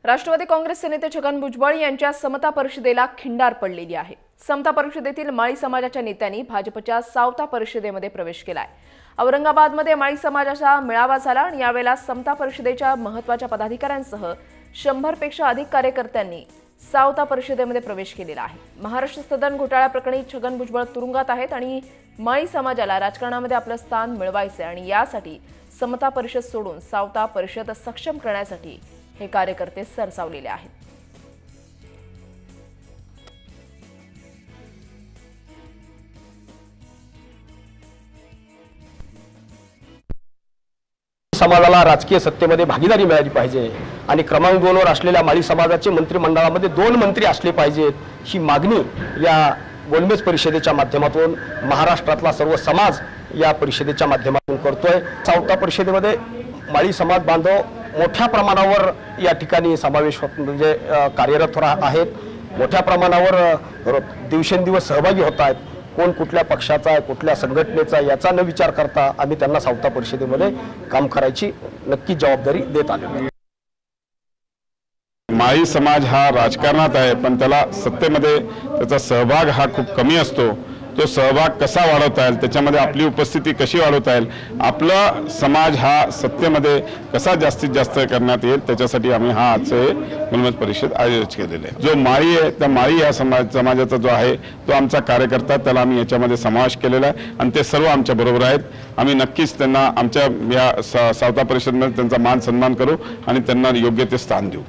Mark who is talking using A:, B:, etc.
A: राष्ट्रवादी काँग्रेसचे नेते छगन भुजबळ यांच्या समता परिषदेला खिंडार पडलेली आहे। समता परिषदेतील माळी समाजाच्या नेत्यांनी भाजपच्या सावता परिषदेमध्ये प्रवेश केलाय। औरंगाबादमध्ये माळी समाजाचा मेळावा झाला आणि यावेळेला समता परिषदेच्या महत्त्वाच्या पदाधिकाऱ्यांसह 100 पेक्षा अधिक कार्यकर्त्यांनी सावता परिषदेमध्ये प्रवेश केलेला आहे। महाराष्ट्र सदन घोटाळा प्रकरणी छगन भुजबळ तुरुंगात आहेत आणि माळी समाजाला राजकारणामध्ये आपलं स्थान मिळवायचे आणि यासाठी समता परिषद सोडून सावता परिषद सक्षम करण्यासाठी हे कार्यकर्ते सरसावलेले आहेत।
B: समाजाला राजकीय सत्तेमध्ये भागीदारी मिळाली पाहिजे आणि क्रमांक 2 वर असलेल्या माळी समाजाचे मंत्रिमंडळामध्ये 2 मंत्री असले पाहिजेत ही मागणी या गोलमेज परिषदेच्या माध्यमातून महाराष्ट्रातला सर्व समाज या परिषदेच्या माध्यमातून करतोय। सावता परिषदेमध्ये माळी समाज बांधव मोठ्या प्रमाणावर या ठिकाणी समावेश म्हणजे कार्यरत आहेत। मोठ्या प्रमाणावर दिवसेंदिवस सहभागी होत आहेत। कोण कुठल्या पक्षाचा आहे, कुठल्या संघटनेचा याचा न विचार करता आम्ही त्यांना सावता परिषदेमध्ये काम करायची नक्की जबाबदारी देत आलेलो।
C: माळी समाज हा राजकारणात आहे, पण त्याला सत्तेमध्ये त्याचा सहभाग हा खूप कमी असतो। तो सहभाग कसा वाढवता येईल, त्याच्यामध्ये आपली उपस्थिती कशी वाढवता येईल, आपला समाज हा सत्तेमध्ये कसा जास्तीत जास्त करण्यात येईल, त्याच्यासाठी आम्ही हा आजचे गोलमेज परिषद आयोजित केलेले आहे। जो माळी आहे त्या माळी या समाजाचा जो आहे तो आमचा कार्यकर्ता, त्याला आम्ही याच्यामध्ये समावेश केलेला आहे आणि ते सर्व आमच्या बरोबर आहेत। आम्ही नक्कीच त्यांना आमच्या या सावता परिषदेमध्ये त्यांचा मान सन्मान करू आणि त्यांना योग्य ते स्थान देऊ।